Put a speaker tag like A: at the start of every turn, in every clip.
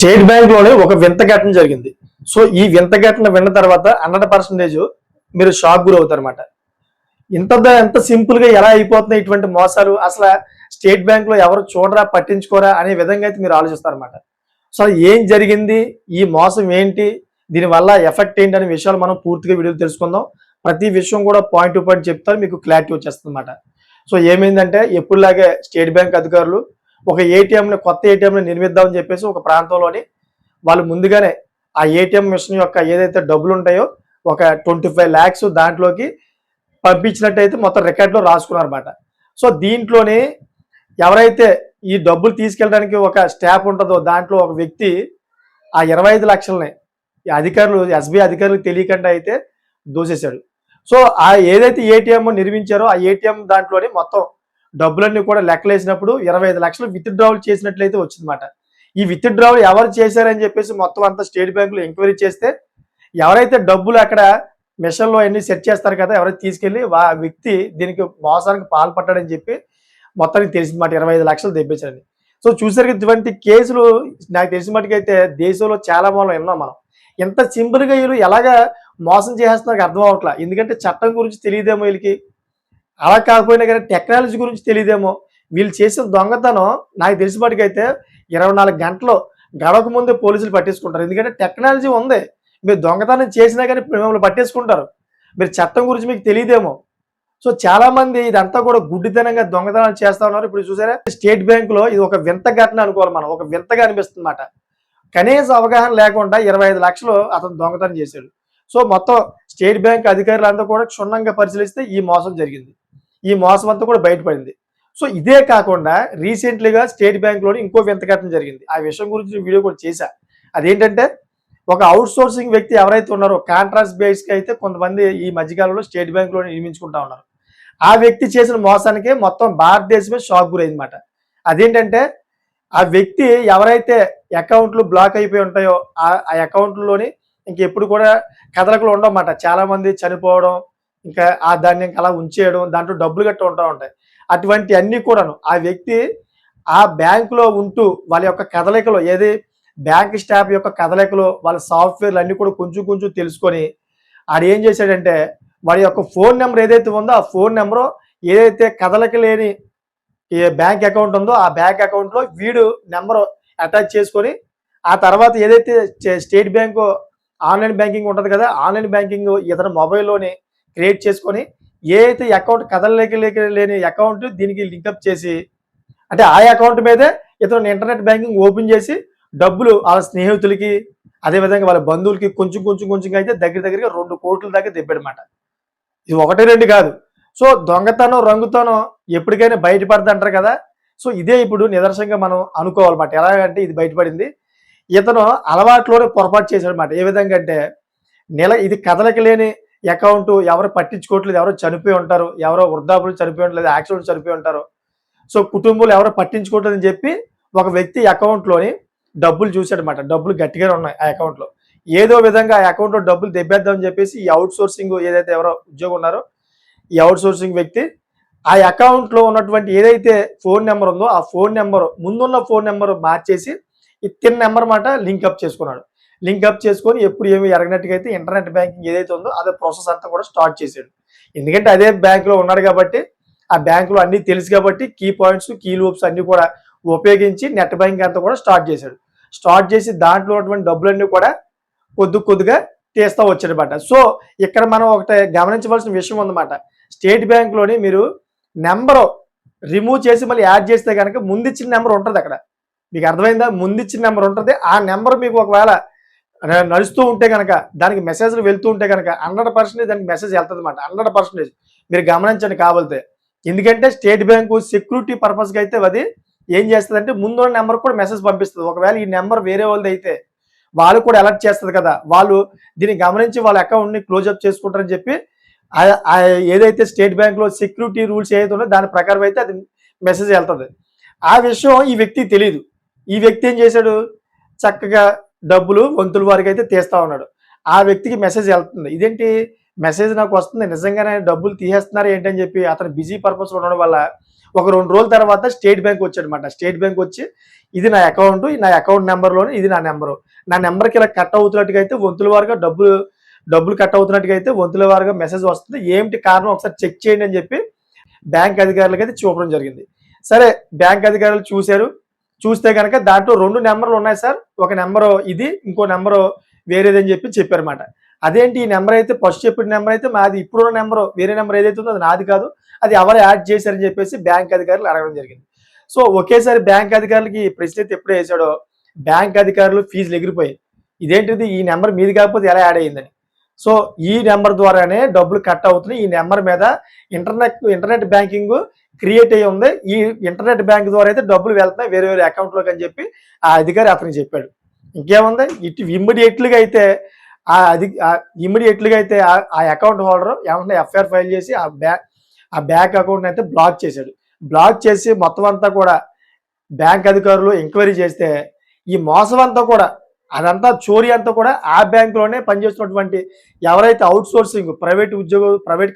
A: State bank లోనే ఒక వింత ఘటన జరిగింది. సో ఈ వింత ఘటన విన్న తర్వాత 100% మీరు షాక్ గురవుతారు అనమాట. ఎంత సింపుల్ గా ఎలా అయిపోతున్నాయి ఇటువంటి మోసాలు, అసలు స్టేట్ బ్యాంక్ లో ఎవరు చూడరా పట్టించుకోరా అనే విధంగా అయితే మీరు ఆలోచిస్తారన్నమాట. సో ఏం జరిగింది, ఈ మోసం ఏంటి, దీనివల్ల ఎఫెక్ట్ ఏంటి అనే విషయాలు మనం పూర్తిగా వీడియోలో తెలుసుకుందాం. ప్రతి విషయం కూడా పాయింట్ టు పాయింట్ చెప్తారు, మీకు క్లారిటీ వచ్చేస్తుంది అనమాట. సో ఏమైందంటే ఎప్పుడులాగే స్టేట్ బ్యాంక్ అధికారులు ఒక కొత్త ఏటీఎంని నిర్మిద్దామని చెప్పేసి ఒక ప్రాంతంలోని వాళ్ళు ముందుగానే ఆ ఏటీఎం మిషన్ యొక్క ఏదైతే డబ్బులు ఉంటాయో ఒక 25 lakhs దాంట్లోకి పంపించినట్టయితే మొత్తం రికార్డులో రాసుకున్నారన్నమాట. సో దీంట్లోని ఎవరైతే ఈ డబ్బులు తీసుకెళ్ళడానికి ఒక స్టాఫ్ ఉంటుందో దాంట్లో ఒక వ్యక్తి ఆ 25 లక్షలని అధికారులు ఎస్బీఐ అధికారులకు తెలియకుండా అయితే దోసేశాడు. సో ఆ ఏదైతే ఏటీఎం నిర్మించారో ఆ ఏటీఎం దాంట్లోని మొత్తం డబ్బులన్నీ కూడా లెక్కలేసినప్పుడు 25 లక్షలు విత్ డ్రావల్ చేసినట్లయితే వచ్చిందన్నమాట. ఈ విత్ డ్రావల్ ఎవరు చేశారని చెప్పేసి మొత్తం అంతా స్టేట్ బ్యాంకులో ఎంక్వైరీ చేస్తే ఎవరైతే డబ్బులు అక్కడ మిషన్లో అన్ని సెట్ చేస్తారు కదా, ఎవరైతే తీసుకెళ్లి ఆ వ్యక్తి దీనికి మోసానికి పాల్పడ్డాడని చెప్పి మొత్తానికి తెలిసిందన్నమాట. 25 లక్షలు తెప్పించారని. సో చూసారు ఇటువంటి కేసులు నాకు తెలిసిన మటుకైతే దేశంలో చాలా మూలం విన్నాం మనం. ఎంత సింపుల్గా వీళ్ళు ఎలాగా మోసం చేసేస్తున్నారు అర్థం అవట్లా. ఎందుకంటే చట్టం గురించి తెలియదేమో వీళ్ళకి, అలా కాకపోయినా కానీ టెక్నాలజీ గురించి తెలియదేమో. వీళ్ళు చేసిన దొంగతనం నాకు తెలిసిన మటుకైతే 24 గంటలు గడవక ముందే పోలీసులు పట్టేసుకుంటారు. ఎందుకంటే టెక్నాలజీ ఉంది, మీరు దొంగతనం చేసినా కానీ మిమ్మల్ని పట్టేసుకుంటారు. మీరు చట్టం గురించి మీకు తెలియదేమో. సో చాలా మంది ఇదంతా కూడా గుడ్డితనంగా దొంగతనాలు చేస్తా ఉన్నారు. ఇప్పుడు చూసారా స్టేట్ బ్యాంక్ లో ఇది ఒక వింత ఘటన అనుకోవాలి మనం, ఒక వింతగా అనిపిస్తుంది అన్నమాట. కనీస అవగాహన లేకుండా 25 లక్షలు అతను దొంగతనం చేశాడు. సో మొత్తం స్టేట్ బ్యాంక్ అధికారులంతా కూడా క్షుణ్ణంగా పరిశీలిస్తే ఈ మోసం జరిగింది, ఈ మోసం అంతా కూడా బయటపడింది. సో ఇదే కాకుండా రీసెంట్లీగా స్టేట్ బ్యాంక్ లోని ఇంకో వింత ఘటన జరిగింది. ఆ విషయం గురించి వీడియో కూడా చేశా. అదేంటంటే ఒక అవుట్ సోర్సింగ్ వ్యక్తి ఎవరైతే ఉన్నారో కాంట్రాక్ట్ బేస్ కి అయితే కొంతమంది ఈ మధ్యకాలంలో స్టేట్ బ్యాంక్ లో నియమించుకుంటా ఉన్నారు. ఆ వ్యక్తి చేసిన మోసానికి మొత్తం భారతదేశమే షాక్ గురైంది అనమాట. అదేంటంటే ఆ వ్యక్తి ఎవరైతే అకౌంట్లు బ్లాక్ అయిపోయి ఉంటాయో ఆ అకౌంట్లోని ఇంకెప్పుడు కూడా కదలకలు ఉండవన్నమాట. చాలా మంది చనిపోవడం, ఇంకా ఆ దాన్ని ఇంకా అలా ఉంచేయడం, దాంట్లో డబ్బులు గట్ట ఉంటా ఉంటాయి. అటువంటి అన్ని కూడాను ఆ వ్యక్తి ఆ బ్యాంకులో ఉంటూ వాళ్ళ యొక్క కదలికలు ఏది బ్యాంక్ స్టాఫ్ యొక్క కదలికలు వాళ్ళ సాఫ్ట్వేర్లు అన్ని కూడా కొంచెం కొంచెం తెలుసుకొని ఆడు ఏం చేశాడంటే వాడి యొక్క ఫోన్ నెంబర్ ఏదైతే ఉందో ఆ ఫోన్ నెంబరు ఏదైతే కదలిక లేని ఏ బ్యాంక్ అకౌంట్ ఉందో ఆ బ్యాంక్ అకౌంట్లో వీడు నెంబర్ అటాచ్ చేసుకొని ఆ తర్వాత ఏదైతే స్టేట్ బ్యాంకు ఆన్లైన్ బ్యాంకింగ్ ఉంటుంది కదా, ఆన్లైన్ బ్యాంకింగ్ ఇతను మొబైల్లోని క్రియేట్ చేసుకొని ఏ అయితే అకౌంట్ లేని అకౌంట్ దీనికి లింకప్ చేసి అంటే ఆ అకౌంట్ మీదే ఇతను ఇంటర్నెట్ బ్యాంకింగ్ ఓపెన్ చేసి డబ్బులు వాళ్ళ స్నేహితులకి అదేవిధంగా వాళ్ళ బంధువులకి కొంచెం కొంచెం కొంచెం అయితే దగ్గరగా 2 కోట్ల దాకా తెప్పాడనమాట. ఇది 1-2 కాదు. సో దొంగతనం రంగుతనం ఎప్పటికైనా బయటపడదు అంటారు కదా. సో ఇదే ఇప్పుడు నిదర్శనంగా మనం అనుకోవాలన్నమాట. ఎలాగంటే ఇది బయటపడింది, ఇతను అలవాట్లోనే పొరపాటు చేశాడనమాట. ఏ విధంగా అంటే ఇది కదలిక లేని అకౌంట్, ఎవరు పట్టించుకోవట్లేదు, ఎవరో చనిపోయి ఉంటారు, ఎవరో వృద్ధాపులు చనిపోయి ఉండలేదు, యాక్సిడెంట్ చనిపోయి ఉంటారు. సో కుటుంబంలో ఎవరో పట్టించుకోవట్లేదు అని చెప్పి ఒక వ్యక్తి అకౌంట్లోని డబ్బులు చూశాడనమాట. డబ్బులు గట్టిగానే ఉన్నాయి ఆ అకౌంట్లో. ఏదో విధంగా ఆ అకౌంట్లో డబ్బులు దెబ్బేద్దామని చెప్పేసి ఈ అవుట్ సోర్సింగ్ ఏదైతే ఎవరో ఉద్యోగం ఉన్నారో ఈ అవుట్ సోర్సింగ్ వ్యక్తి ఆ అకౌంట్లో ఉన్నటువంటి ఏదైతే ఫోన్ నెంబర్ ఉందో ఆ ఫోన్ నెంబరు ముందున్న ఫోన్ నెంబర్ మార్చేసి ఈ తిన్న నెంబర్ మాట లింక్అప్ చేసుకున్నాడు. లింక్అప్ చేసుకొని ఎప్పుడు ఏమి ఎరగనట్టుగా అయితే ఇంటర్నెట్ బ్యాంకింగ్ ఏదైతే ఉందో అదే ప్రాసెస్ అంతా కూడా స్టార్ట్ చేశాడు. ఎందుకంటే అదే బ్యాంకులో ఉన్నాడు కాబట్టి ఆ బ్యాంకులో అన్నీ తెలుసు కాబట్టి కీ పాయింట్స్ కీ లూప్స్ అన్నీ కూడా ఉపయోగించి నెట్ బ్యాంకింగ్ అంతా కూడా స్టార్ట్ చేశాడు. స్టార్ట్ చేసి దాంట్లో ఉన్నటువంటి డబ్బులన్నీ కూడా కొద్దిగా తీస్తూ వచ్చాడనమాట. సో ఇక్కడ మనం ఒకటి గమనించవలసిన విషయం ఉందన్నమాట. స్టేట్ బ్యాంక్లోని మీరు నెంబరు రిమూవ్ చేసి మళ్ళీ యాడ్ చేస్తే కనుక ముందిచ్చిన నెంబర్ ఉంటుంది అక్కడ. మీకు అర్థమైందా? ముందిచ్చిన నెంబర్ ఉంటుంది. ఆ నెంబర్ మీకు ఒకవేళ నడుస్తూ ఉంటే కనుక దానికి మెసేజ్లు వెళ్తూ ఉంటే కనుక 100% దానికి మెసేజ్ వెళ్తుంది అనమాట. 100% మీరు గమనించండి కావాలితే. ఎందుకంటే స్టేట్ బ్యాంకు సెక్యూరిటీ పర్పస్గా అయితే అది ఏం చేస్తుందంటే ముందున్న నెంబర్ కూడా మెసేజ్ పంపిస్తుంది. ఒకవేళ ఈ నెంబర్ వేరే వాళ్ళది అయితే వాళ్ళు కూడా అలర్ట్ చేస్తుంది కదా, వాళ్ళు దీన్ని గమనించి వాళ్ళ అకౌంట్ని క్లోజ్అప్ చేసుకుంటారని చెప్పి ఏదైతే స్టేట్ బ్యాంక్లో సెక్యూరిటీ రూల్స్ ఏదైతే ఉన్నాయో దాని ప్రకారం అయితే అది మెసేజ్ వెళ్తుంది. ఆ విషయం ఈ వ్యక్తికి తెలియదు. ఈ వ్యక్తి ఏం చేశాడు, చక్కగా డబ్బులు వంతుల వారికి అయితే తీస్తా ఉన్నాడు. ఆ వ్యక్తికి మెసేజ్ వెళ్తుంది. ఇదేంటి మెసేజ్ నాకు వస్తుంది, నిజంగానే డబ్బులు తీసేస్తున్నారు ఏంటని చెప్పి అతను బిజీ పర్పస్లో ఉండడం వల్ల ఒక 2 రోజుల తర్వాత స్టేట్ బ్యాంక్ వచ్చాడనమాట. స్టేట్ బ్యాంక్ వచ్చి ఇది నా అకౌంట్, నా అకౌంట్ నెంబర్లోనే ఇది నా నెంబరు. నా నెంబర్కి ఇలా కట్ అవుతున్నట్టుగా అయితే వంతుల వారుగా డబ్బులు కట్ అవుతున్నట్టుగా అయితే వంతుల వారుగా మెసేజ్ వస్తుంది. ఏమిటి కారణం ఒకసారి చెక్ చేయండి అని చెప్పి బ్యాంక్ అధికారులకు అయితే చూపడం జరిగింది. సరే బ్యాంక్ అధికారులు చూశారు. చూస్తే కనుక దాంట్లో 2 నెంబర్లు ఉన్నాయి సార్. ఒక నెంబరు ఇది, ఇంకో నెంబరు వేరేదని చెప్పారన్నమాట. అదేంటి ఈ నెంబర్ అయితే ఫస్ట్ చెప్పిన నెంబర్ అయితే మాది, ఇప్పుడున్న నెంబరు వేరే నెంబర్ ఏదైతే ఉందో అది నాది కాదు, అది ఎవరు యాడ్ చేశారని చెప్పేసి బ్యాంక్ అధికారులు అడగడం జరిగింది. సో ఒకేసారి బ్యాంక్ అధికారులకి ప్రశ్న అయితే ఎప్పుడు వేసాడో బ్యాంక్ అధికారులు ఫీజులు ఎగిరిపోయాయి. ఇదేంటిది ఈ నెంబర్ మీది కాకపోతే ఎలా యాడ్ అయ్యిందని. సో ఈ నెంబర్ ద్వారానే డబ్బులు కట్ అవుతున్నాయి. ఈ నెంబర్ మీద ఇంటర్నెట్ బ్యాంకింగ్ క్రియేట్ అయ్యి ఉంది. ఈ ఇంటర్నెట్ బ్యాంక్ ద్వారా అయితే డబ్బులు వెళ్తున్నాయి వేరే వేరే అకౌంట్లోకి అని చెప్పి ఆ అధికారి అతనికి చెప్పాడు. ఇంకేముంది, ఇమ్మీడియట్లుగా అయితే ఆ అకౌంట్ హోల్డర్ ఏమన్నా ఎఫ్ఐఆర్ ఫైల్ చేసి ఆ బ్యాంక్ అకౌంట్ అయితే బ్లాక్ చేశాడు. బ్లాక్ చేసి మొత్తం అంతా కూడా బ్యాంక్ అధికారులు ఎంక్వైరీ చేస్తే ఈ మోసం అంతా కూడా అదంతా చోరీ అంతా కూడా ఆ బ్యాంకులోనే పనిచేస్తున్నటువంటి ఎవరైతే అవుట్ సోర్సింగ్ ప్రైవేట్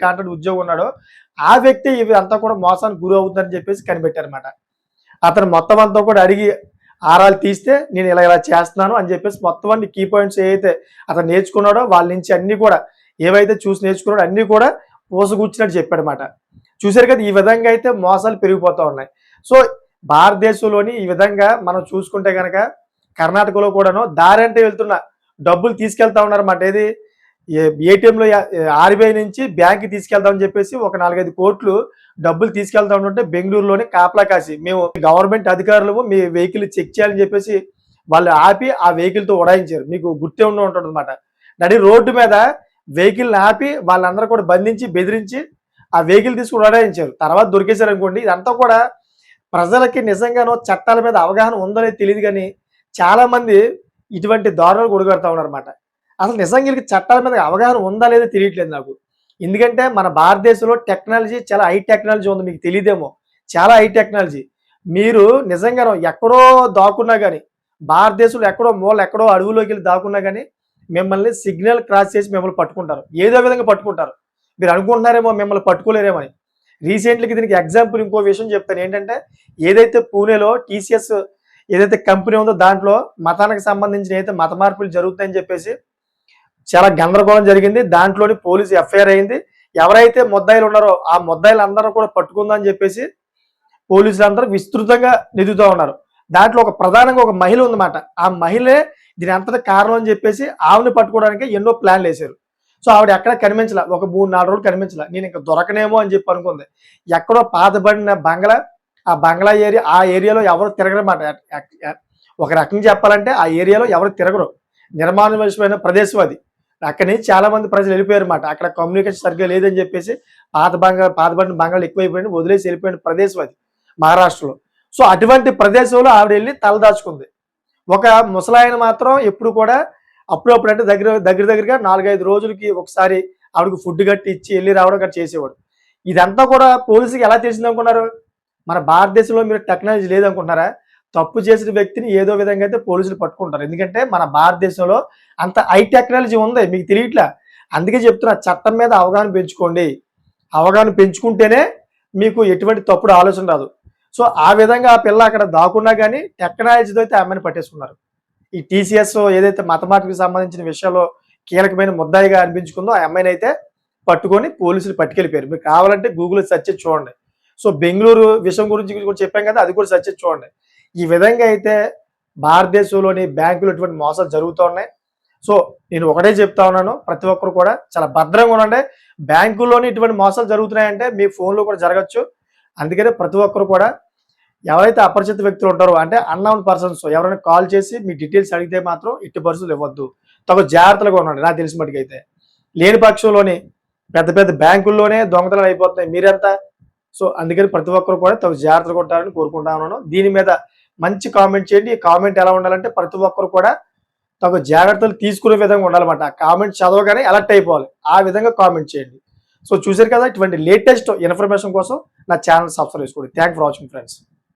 A: కాంట్రాక్ట్ ఉద్యోగం ఉన్నాడో ఆ వ్యక్తి ఇవి అంతా కూడా మోసానికి గురి అవుతుందని చెప్పేసి కనిపెట్టారన్నమాట. అతను మొత్తం అంతా కూడా అడిగి ఆరాలు తీస్తే నేను ఇలా చేస్తున్నాను అని చెప్పేసి మొత్తం అన్ని కీ పాయింట్స్ ఏవైతే అతను నేర్చుకున్నాడో వాళ్ళ నుంచి అన్ని కూడా ఏవైతే చూసి నేర్చుకున్నాడో అన్ని కూడా పూసగుచ్చినట్టు చెప్పాడనమాట. చూసారు కదా, ఈ విధంగా అయితే మోసాలు పెరిగిపోతూ ఉన్నాయి. సో భారతదేశంలోని ఈ విధంగా మనం చూసుకుంటే కనుక కర్ణాటకలో కూడాను దారంటే వెళ్తున్న డబ్బులు తీసుకెళ్తా ఉన్నారన్నమాట. ఏది ఏటీఎంలో ఆర్బీఐ నుంచి బ్యాంక్కి తీసుకెళ్తామని చెప్పేసి ఒక 4-5 కోట్లు డబ్బులు తీసుకెళ్తా ఉంటే బెంగళూరులోని కాపలా కాసి మేము గవర్నమెంట్ అధికారులు మీ వెహికల్ చెక్ చేయాలని చెప్పేసి వాళ్ళు ఆపి ఆ వెహికల్తో ఉడాయించారు. మీకు గుర్తే ఉంటుంది అనమాట. నడి రోడ్డు మీద వెహికల్ని ఆపి వాళ్ళందరూ కూడా బంధించి బెదిరించి ఆ వెహికల్ తీసుకుని ఉడాయించారు. తర్వాత దొరికేశారు అనుకోండి. ఇదంతా కూడా ప్రజలకి నిజంగానో చట్టాల మీద అవగాహన ఉందో లేదో తెలియదు, కానీ చాలా మంది ఇటువంటి దారుణాలు ఒడిగడుతూ ఉన్నారన్నమాట. అసలు నిజంగా వీళ్ళకి చట్టాల మీద అవగాహన ఉందా లేదో తెలియట్లేదు నాకు. ఎందుకంటే మన భారతదేశంలో టెక్నాలజీ చాలా హై టెక్నాలజీ ఉంది, మీకు తెలియదేమో. చాలా హై టెక్నాలజీ. మీరు నిజంగా ఎక్కడో దాక్కున్నా కానీ, భారతదేశంలో ఎక్కడో ఎక్కడో అడవులోకి వెళ్ళి దాక్కున్నా కానీ మిమ్మల్ని సిగ్నల్ క్రాస్ చేసి మిమ్మల్ని పట్టుకుంటారు. ఏదో విధంగా పట్టుకుంటారు. మీరు అనుకుంటున్నారేమో మిమ్మల్ని పట్టుకోలేరేమో అని. రీసెంట్లీకి దీనికి ఎగ్జాంపుల్ ఇంకో విషయం చెప్తాను. ఏంటంటే ఏదైతే పూణేలో టీసీఎస్ ఏదైతే కంపెనీ ఉందో దాంట్లో మతానికి సంబంధించిన ఏదైతే మత మార్పులు జరుగుతాయని చెప్పేసి చాలా గందరగోళం జరిగింది. దాంట్లోని పోలీసు ఎఫ్ఐఆర్ అయింది. ఎవరైతే ముద్దాయిలు ఉన్నారో ఆ ముద్దాయిలు అందరూ కూడా పట్టుకుందని చెప్పేసి పోలీసులు అందరూ విస్తృతంగా నిధుతూ ఉన్నారు. దాంట్లో ప్రధానంగా ఒక మహిళ ఉందన్నమాట. ఆ మహిళే దీని అంతటి కారణం అని చెప్పేసి ఆవిని పట్టుకోవడానికి ఎన్నో ప్లాన్లు వేశారు. సో ఆవిడ ఎక్కడ కనిపించలా, ఒక 3-4 రోజులు కనిపించలా. నేను ఇంకా దొరకనేమో అని చెప్పి అనుకుంది. ఎక్కడో పాతబడిన బంగ్లా, ఆ బంగ్లా ఆ ఏరియాలో ఎవరు తిరగరన్నమాట. ఒక రకంగా చెప్పాలంటే ఆ ఏరియాలో ఎవరు తిరగరు, నిర్మానుష్యమైన ప్రదేశం అది. అక్కడి నుంచి చాలా మంది ప్రజలు వెళ్ళిపోయారు అన్నమాట. అక్కడ కమ్యూనికేషన్ సరిగ్గా లేదని చెప్పేసి పాతబడిన బంగ్లాలు ఎక్కువైపోయిన వదిలేసి వెళ్ళిపోయిన ప్రదేశం అది మహారాష్ట్రలో. సో అటువంటి ప్రదేశంలో ఆవిడ వెళ్ళి తలదాచుకుంది. ఒక ముసలాయన మాత్రం ఎప్పుడు కూడా అప్పుడప్పుడు అంటే దగ్గరగా 4-5 రోజులకి ఒకసారి ఆవిడకి ఫుడ్ గట్టి ఇచ్చి వెళ్ళి రావడం గట్టి చేసేవాడు. ఇదంతా కూడా పోలీసుకి ఎలా తెలిసింది అనుకున్నారు? మన భారతదేశంలో మీరు టెక్నాలజీ లేదనుకుంటున్నారా? తప్పు చేసిన వ్యక్తిని ఏదో విధంగా అయితే పోలీసులు పట్టుకుంటారు. ఎందుకంటే మన భారతదేశంలో అంత హై టెక్నాలజీ ఉంది, మీకు తెలియట్లా. అందుకే చెప్తున్నా, చట్టం మీద అవగాహన పెంచుకోండి. అవగాహన పెంచుకుంటేనే మీకు ఎటువంటి తప్పుడు ఆలోచన రాదు. సో ఆ విధంగా ఆ పిల్ల అక్కడ దాక్కున్నా కానీ టెక్నాలజీతో అయితే అమ్మాయిని పట్టేసుకున్నారు. ఈ టీసీఎస్ ఏదైతే మతమాటకు సంబంధించిన విషయాల్లో కీలకమైన ముద్దాయిగా అనిపించుకుందో ఆ అమ్మాయిని అయితే పట్టుకొని పోలీసులు పట్టుకెళ్ళిపోయారు. మీకు కావాలంటే గూగుల్లో సెర్చ్ చేసి చూడండి. సో బెంగళూరు విషయం గురించి కూడా చెప్పాం కదా, అది కూడా సెర్చ్ చేసి చూడండి. ఈ విధంగా అయితే భారతదేశంలోని బ్యాంకులు ఇటువంటి మోసాలు జరుగుతూ ఉన్నాయి. సో నేను ఒకటే చెప్తా ఉన్నాను, ప్రతి ఒక్కరు కూడా చాలా భద్రంగా ఉండండి. బ్యాంకుల్లోని ఇటువంటి మోసాలు జరుగుతున్నాయంటే మీ ఫోన్లో కూడా జరగచ్చు. అందుకనే ప్రతి ఒక్కరు కూడా ఎవరైతే అపరిచిత వ్యక్తులు ఉంటారో అంటే అన్నోన్ పర్సన్స్ ఎవరైనా కాల్ చేసి మీ డీటెయిల్స్ అడిగితే మాత్రం ఎట్టి పరిస్థితులు ఇవ్వద్దు. తగు జాగ్రత్తగా ఉండండి. నాకు తెలిసిన మటుకైతే లేని పక్షంలోని పెద్ద బ్యాంకుల్లోనే దొంగతనాలు అయిపోతున్నాయి మీరంతా. సో అందుకని ప్రతి ఒక్కరు కూడా తగు జాగ్రత్తగా ఉంటారని కోరుకుంటా ఉన్నాను. దీని మీద మంచి కామెంట్ చేయండి. ఈ కామెంట్ ఎలా ఉండాలంటే ప్రతి ఒక్కరు కూడా తగు జాగ్రత్తలు తీసుకునే విధంగా ఉండాలన్నమాట. ఆ కామెంట్ చదవగానే అలర్ట్ అయిపోవాలి, ఆ విధంగా కామెంట్ చేయండి. సో చూసారు కదా, ఇటువంటి లేటెస్ట్ ఇన్ఫర్మేషన్ కోసం నా ఛానల్ సబ్స్క్రైబ్ చేసుకోండి. Thank for watching friends.